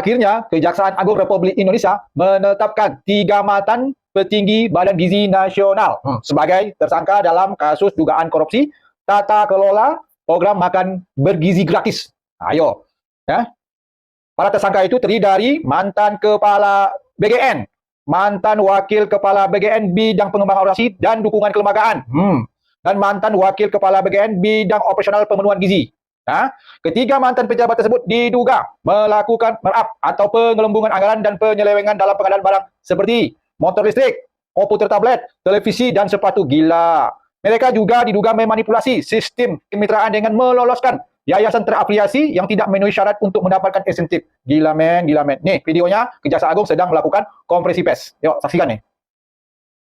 Akhirnya, Kejaksaan Agung Republik Indonesia menetapkan 3 mantan petinggi Badan Gizi Nasional sebagai tersangka dalam kasus dugaan korupsi tata kelola program makan bergizi gratis. Ayo, ya. Para tersangka itu terdiri dari mantan kepala BGN, mantan wakil kepala BGN bidang pengembangan organisasi dan dukungan kelembagaan, dan mantan wakil kepala BGN bidang operasional pemenuhan gizi. Ketiga mantan pejabat tersebut diduga melakukan merap atau penggelembungan anggaran dan penyelewengan dalam pengadaan barang seperti motor listrik, komputer tablet, televisi, dan sepatu. Gila. Mereka juga diduga memanipulasi sistem kemitraan dengan meloloskan yayasan terafiliasi yang tidak memenuhi syarat untuk mendapatkan insentif. Gila men, gila men. Nih videonya, Kejaksaan Agung sedang melakukan konferensi pers. Yuk saksikan nih.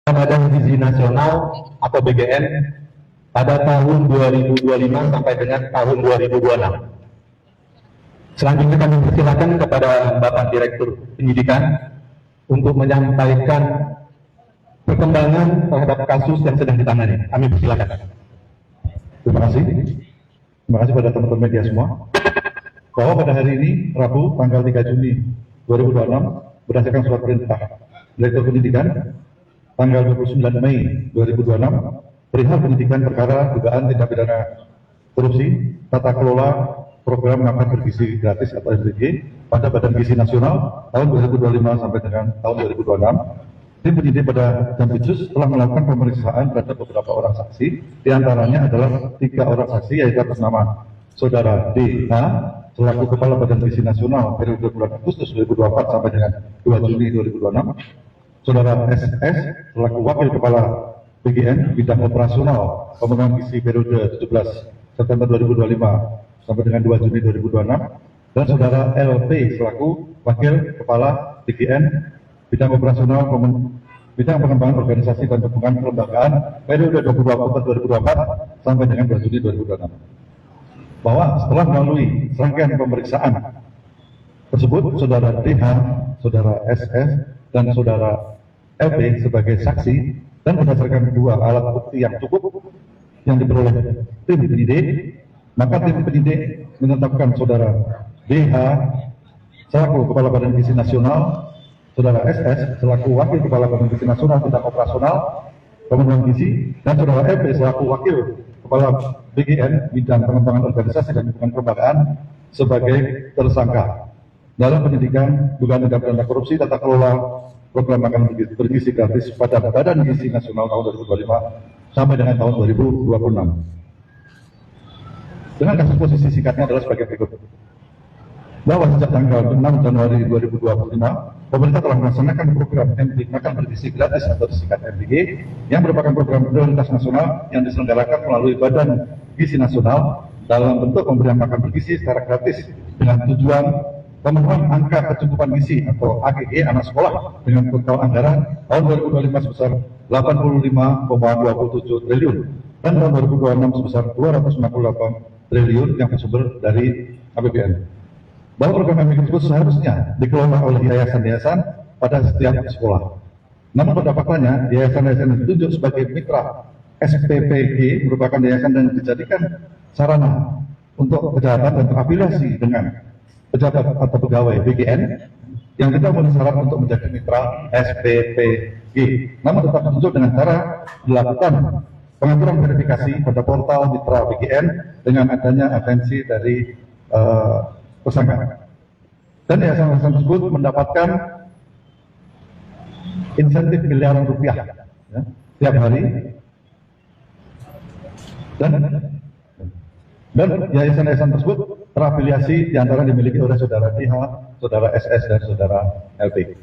Badan Gizi Nasional atau BGN pada tahun 2025 sampai dengan tahun 2026. Selanjutnya kami persilakan kepada Bapak Direktur Penyidikan untuk menyampaikan perkembangan terhadap kasus yang sedang ditangani. Kami persilakan. Terima kasih. Terima kasih pada teman-teman media semua. Bahwa pada hari ini, Rabu, tanggal 3 Juni 2026, berdasarkan surat perintah Direktur Penyidikan, tanggal 29 Mei 2026, perihal penyidikan perkara dugaan tindak pidana korupsi tata kelola program makan bergizi gratis atau MBG pada Badan Gizi Nasional tahun 2025 sampai dengan tahun 2026. Tim penyidik pada Jampitsus telah melakukan pemeriksaan terhadap beberapa orang saksi, diantaranya adalah 3 orang saksi yaitu atas nama Saudara DH selaku Kepala Badan Gizi Nasional periode bulan Agustus 2024 sampai dengan 2 Juni 2026, Saudara SS selaku Wakil Kepala BGN bidang operasional pemenuhan gizi periode 17 September 2025 sampai dengan 2 Juni 2026, dan Saudara LP selaku Wakil Kepala BGN bidang operasional bidang pengembangan organisasi dan dukungan kelembagaan periode 2024 sampai dengan 2 Juni 2026. Bahwa setelah melalui serangkaian pemeriksaan tersebut, Saudara DH, Saudara SS, dan Saudara LP sebagai saksi, dan berdasarkan 2 alat bukti yang cukup yang diperoleh tim penyidik, maka tim penyidik menetapkan Saudara DH selaku Kepala Badan Gizi Nasional, Saudara SS selaku Wakil Kepala Badan Gizi Nasional bidang operasional pemenuhan gizi, dan Saudara LP selaku Wakil Kepala BGN bidang pengembangan organisasi dan dukungan kelembagaan sebagai tersangka dalam penyidikan dugaan tindak pidana korupsi tata kelola program makan bergizi gratis pada Badan Gizi Nasional tahun 2025 sampai dengan tahun 2026. Dengan kasus posisi singkatnya adalah sebagai berikut. Bahwa sejak tanggal 6 Januari 2025, pemerintah telah melaksanakan program MBG makan bergizi gratis atau disingkat MBG yang merupakan program prioritas nasional yang diselenggarakan melalui Badan Gizi Nasional dalam bentuk pemberian makan bergizi secara gratis dengan tujuan pemenuhan angka kecukupan gizi atau AGG anak sekolah dengan total anggaran tahun 2025 sebesar 85,27 triliun dan tahun 2026 sebesar 268 triliun yang bersumber dari APBN. Bahwa program MBG tersebut seharusnya dikelola oleh yayasan-yayasan pada setiap sekolah. Namun pada faktanya, yayasan-yayasan yang ditunjuk sebagai mitra SPPG merupakan yayasan yang dijadikan sarana untuk kejahatan dan terafiliasi dengan pejabat atau pegawai BGN yang tidak memenuhi syarat untuk menjadi mitra SPPG. Namun tetap ditunjuk dengan cara dilakukan pengaturan verifikasi pada portal mitra BGN dengan adanya atensi dari tersangka. Dan yayasan-yayasan tersebut mendapatkan insentif miliaran rupiah ya, tiap hari. Dan yayasan-yayasan tersebut terafiliasi diantara dimiliki oleh Saudara DH, Saudara SS, dan Saudara LP.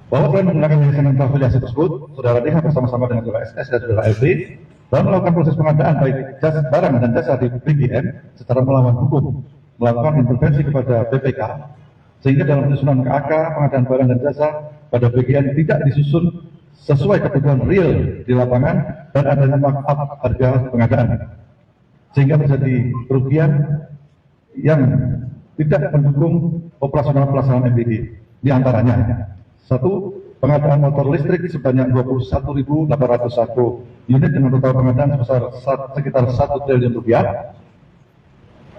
Bahwa selain menggunakan yayasan yang terafiliasi tersebut, Saudara DH bersama-sama dengan Saudara SS dan Saudara LP dalam melakukan proses pengadaan baik barang dan jasa di BGN secara melawan hukum, melakukan intervensi kepada BPK, sehingga dalam penyusunan KAK pengadaan barang dan jasa pada BGN tidak disusun sesuai kebutuhan real di lapangan dan adanya markup harga pengadaan, sehingga terjadi kerugian yang tidak mendukung operasional pelaksanaan MBG. Di antaranya, 1. Pengadaan motor listrik sebanyak 21.801 unit dengan total pengadaan sebesar sekitar 1 triliun rupiah.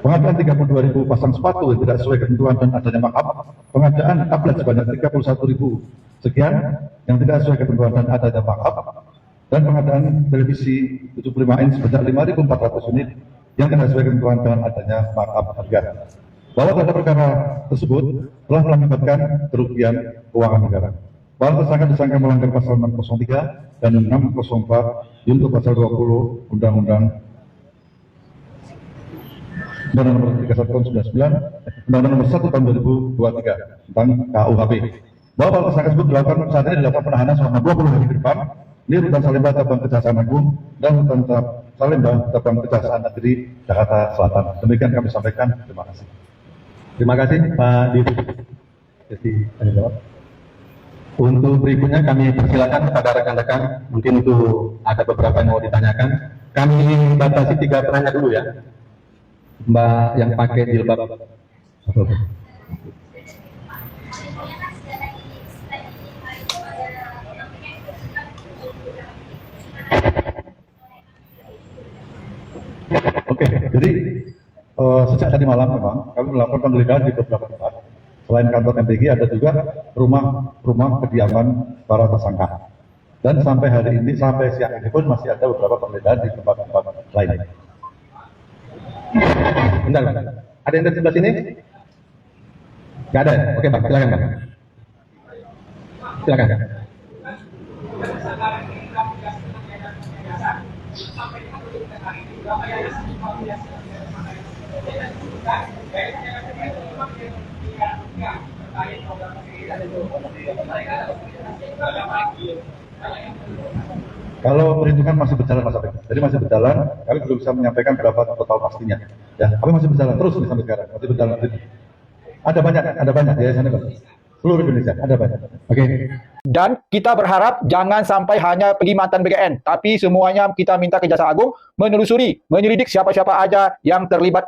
pengadaan 32.000 pasang sepatu yang tidak sesuai ketentuan dan adanya markup, pengadaan tablet sebanyak 31.000 sekian yang tidak sesuai ketentuan dan adanya markup, dan pengadaan televisi 75 inch sebanyak 5.400 unit yang tidak sesuai ketentuan dan adanya markup harga. Bahwa terhadap perkara tersebut telah mengakibatkan kerugian keuangan negara. Bahwa tersangka disangka melanggar pasal 603 dan 604 untuk pasal 20 Undang-Undang nomor 31 tahun 99, Undang-Undang nomor 1 tahun 2023 tentang KUHP. Bahwa para tersangka tersebut saat ini dilakukan penahanan selama 20 hari ke depan di Rutan Salemba Cabang Kejaksaan Agung dan Rutan Salemba Cabang Kejaksaan Negeri Jakarta Selatan. Demikian kami sampaikan. Terima kasih. Terima kasih Pak Dirut. Jadi, untuk berikutnya kami persilakan kepada rekan-rekan, mungkin untuk ada beberapa yang mau ditanyakan. Kami batasi 3 penanya dulu ya. Mbak yang pakai jilbab. Oke, jadi sejak tadi malam memang kami melakukan penggeledahan di beberapa tempat. Selain kantor MPG ada juga rumah kediaman para tersangka. Dan sampai hari ini, sampai siang ini pun masih ada beberapa penggeledahan di tempat-tempat lain. Bentar, ada yang dari sebelah sini? Nggak ada? Oke Bang, silakan Bang. Silakan. Kalau perhitungan masih berjalan Mas Apek. Jadi masih berjalan, kami belum bisa menyampaikan berapa total pastinya. Ya, kami masih berjalan terus nih sampai sekarang, masih berjalan terus. Ada banyak ya sana seluruh Indonesia, ada banyak. Oke. Dan kita berharap jangan sampai hanya pergi mantan BKN, tapi semuanya kita minta Kejaksaan Agung menelusuri, menyelidik siapa-siapa aja yang terlibat